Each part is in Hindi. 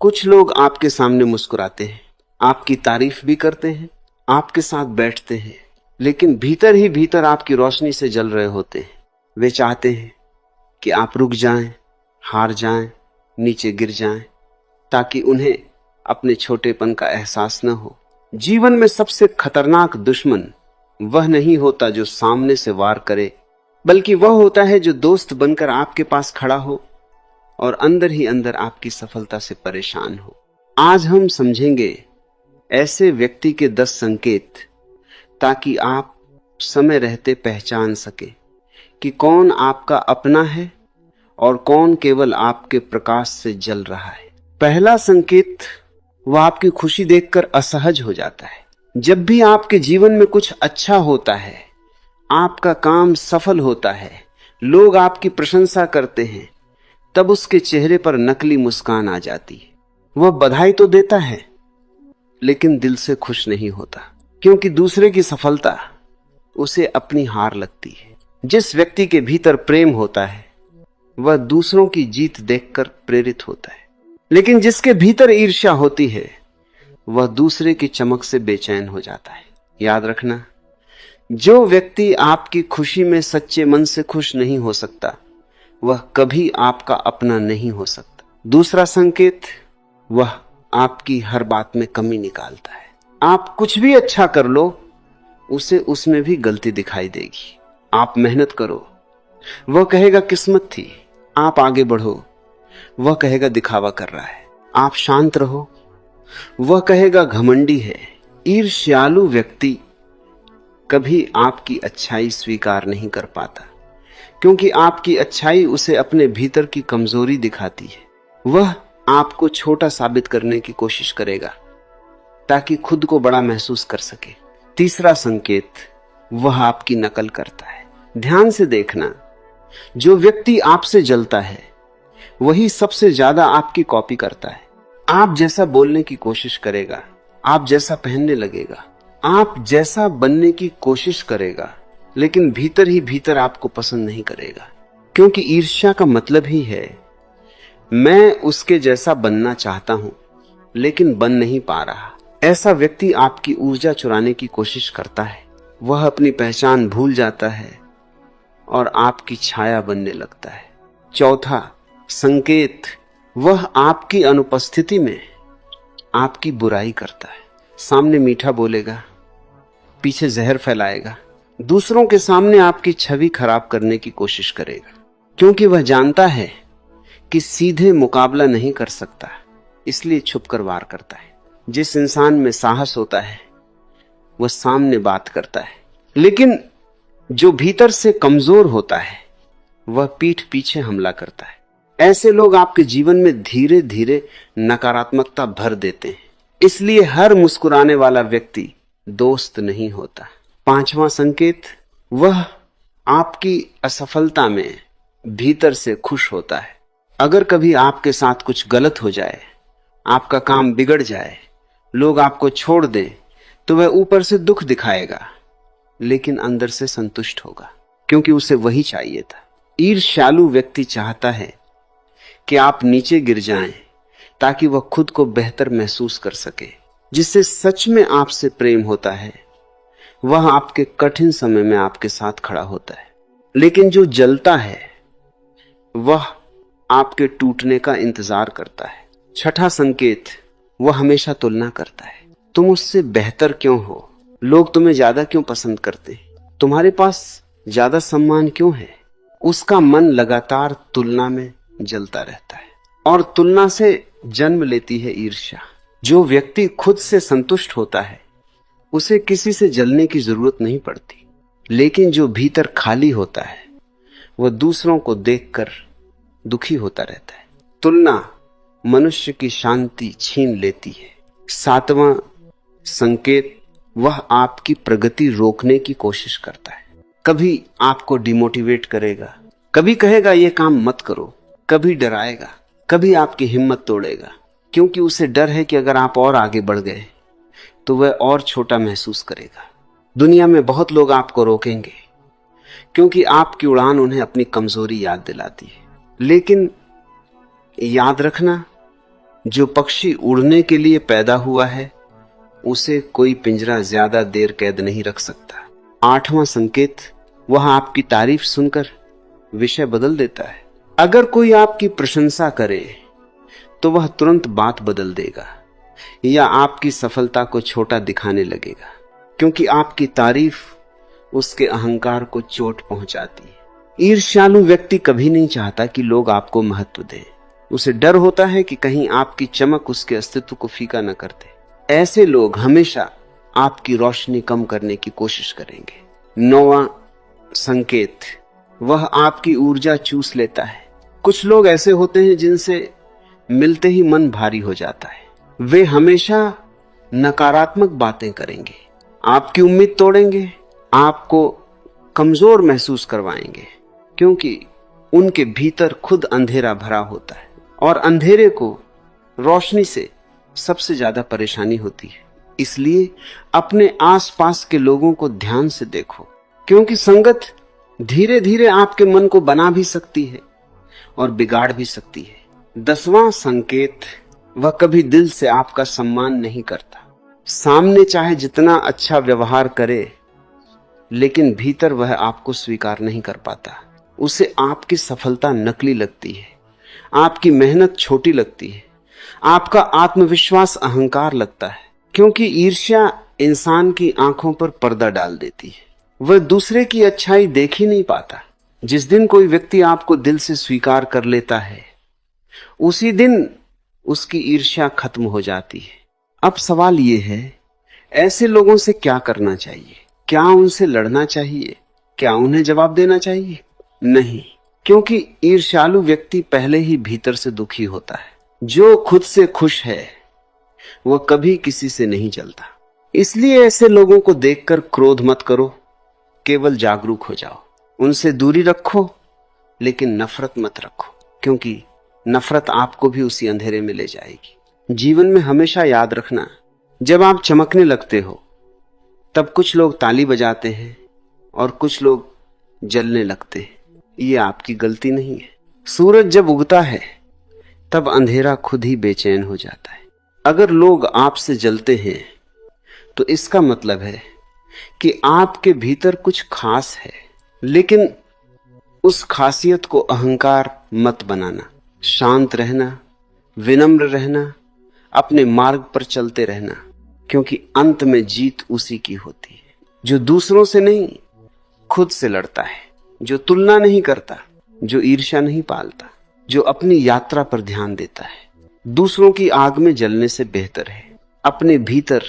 कुछ लोग आपके सामने मुस्कुराते हैं, आपकी तारीफ भी करते हैं, आपके साथ बैठते हैं, लेकिन भीतर ही भीतर आपकी रोशनी से जल रहे होते हैं। वे चाहते हैं कि आप रुक जाएं, हार जाएं, नीचे गिर जाएं, ताकि उन्हें अपने छोटेपन का एहसास न हो। जीवन में सबसे खतरनाक दुश्मन वह नहीं होता जो सामने से वार करे, बल्कि वह होता है जो दोस्त बनकर आपके पास खड़ा हो और अंदर ही अंदर आपकी सफलता से परेशान हो। आज हम समझेंगे ऐसे व्यक्ति के 10 संकेत, ताकि आप समय रहते पहचान सके कि कौन आपका अपना है और कौन केवल आपके प्रकाश से जल रहा है। पहला संकेत, वह आपकी खुशी देखकर असहज हो जाता है। जब भी आपके जीवन में कुछ अच्छा होता है, आपका काम सफल होता है, लोग आपकी प्रशंसा करते हैं, तब उसके चेहरे पर नकली मुस्कान आ जाती है। वह बधाई तो देता है, लेकिन दिल से खुश नहीं होता, क्योंकि दूसरे की सफलता उसे अपनी हार लगती है। जिस व्यक्ति के भीतर प्रेम होता है, वह दूसरों की जीत देखकर प्रेरित होता है, लेकिन जिसके भीतर ईर्ष्या होती है, वह दूसरे की चमक से बेचैन हो जाता है। याद रखना, जो व्यक्ति आपकी खुशी में सच्चे मन से खुश नहीं हो सकता, वह कभी आपका अपना नहीं हो सकता। दूसरा संकेत, वह आपकी हर बात में कमी निकालता है। आप कुछ भी अच्छा कर लो, उसे उसमें भी गलती दिखाई देगी। आप मेहनत करो, वह कहेगा किस्मत थी। आप आगे बढ़ो, वह कहेगा दिखावा कर रहा है। आप शांत रहो, वह कहेगा घमंडी है। ईर्ष्यालु व्यक्ति कभी आपकी अच्छाई स्वीकार नहीं कर पाता, क्योंकि आपकी अच्छाई उसे अपने भीतर की कमजोरी दिखाती है। वह आपको छोटा साबित करने की कोशिश करेगा, ताकि खुद को बड़ा महसूस कर सके। तीसरा संकेत, वह आपकी नकल करता है। ध्यान से देखना, जो व्यक्ति आपसे जलता है, वही सबसे ज्यादा आपकी कॉपी करता है। आप जैसा बोलने की कोशिश करेगा, आप जैसा पहनने लगेगा, आप जैसा बनने की कोशिश करेगा, लेकिन भीतर ही भीतर आपको पसंद नहीं करेगा, क्योंकि ईर्ष्या का मतलब ही है मैं उसके जैसा बनना चाहता हूं, लेकिन बन नहीं पा रहा। ऐसा व्यक्ति आपकी ऊर्जा चुराने की कोशिश करता है। वह अपनी पहचान भूल जाता है और आपकी छाया बनने लगता है। चौथा संकेत, वह आपकी अनुपस्थिति में आपकी बुराई करता है। सामने मीठा बोलेगा, पीछे जहर फैलाएगा, दूसरों के सामने आपकी छवि खराब करने की कोशिश करेगा, क्योंकि वह जानता है कि सीधे मुकाबला नहीं कर सकता, इसलिए छुपकर वार करता है। जिस इंसान में साहस होता है, वह सामने बात करता है, लेकिन जो भीतर से कमजोर होता है, वह पीठ पीछे हमला करता है। ऐसे लोग आपके जीवन में धीरे धीरे नकारात्मकता भर देते हैं, इसलिए हर मुस्कुराने वाला व्यक्ति दोस्त नहीं होता। पांचवा संकेत, वह आपकी असफलता में भीतर से खुश होता है। अगर कभी आपके साथ कुछ गलत हो जाए, आपका काम बिगड़ जाए, लोग आपको छोड़ दें, तो वह ऊपर से दुख दिखाएगा, लेकिन अंदर से संतुष्ट होगा, क्योंकि उसे वही चाहिए था। ईर्ष्यालु व्यक्ति चाहता है कि आप नीचे गिर जाएं, ताकि वह खुद को बेहतर महसूस कर सके। जिससे सच में आपसे प्रेम होता है, वह आपके कठिन समय में आपके साथ खड़ा होता है, लेकिन जो जलता है, वह आपके टूटने का इंतजार करता है। छठा संकेत, वह हमेशा तुलना करता है। तुम उससे बेहतर क्यों हो? लोग तुम्हें ज्यादा क्यों पसंद करते? तुम्हारे पास ज्यादा सम्मान क्यों है? उसका मन लगातार तुलना में जलता रहता है, और तुलना से जन्म लेती है ईर्ष्या। जो व्यक्ति खुद से संतुष्ट होता है, उसे किसी से जलने की जरूरत नहीं पड़ती, लेकिन जो भीतर खाली होता है, वह दूसरों को देखकर दुखी होता रहता है। तुलना मनुष्य की शांति छीन लेती है। सातवां संकेत, वह आपकी प्रगति रोकने की कोशिश करता है। कभी आपको डिमोटिवेट करेगा, कभी कहेगा यह काम मत करो, कभी डराएगा, कभी आपकी हिम्मत तोड़ेगा, क्योंकि उसे डर है कि अगर आप और आगे बढ़ गए तो वह और छोटा महसूस करेगा। दुनिया में बहुत लोग आपको रोकेंगे, क्योंकि आपकी उड़ान उन्हें अपनी कमजोरी याद दिलाती है। लेकिन याद रखना, जो पक्षी उड़ने के लिए पैदा हुआ है उसे कोई पिंजरा ज्यादा देर कैद नहीं रख सकता। 8वां संकेत, वह आपकी तारीफ सुनकर विषय बदल देता है। अगर कोई आपकी प्रशंसा करे तो वह तुरंत बात बदल देगा या आपकी सफलता को छोटा दिखाने लगेगा, क्योंकि आपकी तारीफ उसके अहंकार को चोट पहुंचाती है। ईर्ष्यालु व्यक्ति कभी नहीं चाहता कि लोग आपको महत्व दें। उसे डर होता है कि कहीं आपकी चमक उसके अस्तित्व को फीका न कर दे। ऐसे लोग हमेशा आपकी रोशनी कम करने की कोशिश करेंगे। 9वां संकेत, वह आपकी ऊर्जा चूस लेता है। कुछ लोग ऐसे होते हैं जिनसे मिलते ही मन भारी हो जाता है। वे हमेशा नकारात्मक बातें करेंगे, आपकी उम्मीद तोड़ेंगे, आपको कमजोर महसूस करवाएंगे, क्योंकि उनके भीतर खुद अंधेरा भरा होता है और अंधेरे को रोशनी से सबसे ज्यादा परेशानी होती है। इसलिए अपने आसपास के लोगों को ध्यान से देखो, क्योंकि संगत धीरे धीरे आपके मन को बना भी सकती है और बिगाड़ भी सकती है। 10वां संकेत, वह कभी दिल से आपका सम्मान नहीं करता। सामने चाहे जितना अच्छा व्यवहार करे, लेकिन भीतर वह आपको स्वीकार नहीं कर पाता। उसे आपकी सफलता नकली लगती है, आपकी मेहनत छोटी लगती है, आपका आत्मविश्वास अहंकार लगता है, क्योंकि ईर्ष्या इंसान की आंखों पर पर्दा डाल देती है। वह दूसरे की अच्छाई देख ही नहीं पाता। जिस दिन कोई व्यक्ति आपको दिल से स्वीकार कर लेता है, उसी दिन उसकी ईर्ष्या खत्म हो जाती है। अब सवाल यह है, ऐसे लोगों से क्या करना चाहिए? क्या उनसे लड़ना चाहिए? क्या उन्हें जवाब देना चाहिए? नहीं, क्योंकि ईर्ष्यालु व्यक्ति पहले ही भीतर से दुखी होता है। जो खुद से खुश है वह कभी किसी से नहीं जलता। इसलिए ऐसे लोगों को देखकर क्रोध मत करो, केवल जागरूक हो जाओ। उनसे दूरी रखो, लेकिन नफरत मत रखो, क्योंकि नफरत आपको भी उसी अंधेरे में ले जाएगी। जीवन में हमेशा याद रखना, जब आप चमकने लगते हो तब कुछ लोग ताली बजाते हैं और कुछ लोग जलने लगते हैं। ये आपकी गलती नहीं है। सूरज जब उगता है तब अंधेरा खुद ही बेचैन हो जाता है। अगर लोग आपसे जलते हैं तो इसका मतलब है कि आपके भीतर कुछ खास है, लेकिन उस खासियत को अहंकार मत बनाना। शांत रहना, विनम्र रहना, अपने मार्ग पर चलते रहना, क्योंकि अंत में जीत उसी की होती है जो दूसरों से नहीं, खुद से लड़ता है, जो तुलना नहीं करता, जो ईर्ष्या नहीं पालता, जो अपनी यात्रा पर ध्यान देता है। दूसरों की आग में जलने से बेहतर है अपने भीतर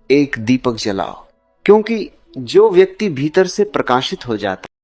एक दीपक जलाओ, क्योंकि जो व्यक्ति भीतर से प्रकाशित हो जाता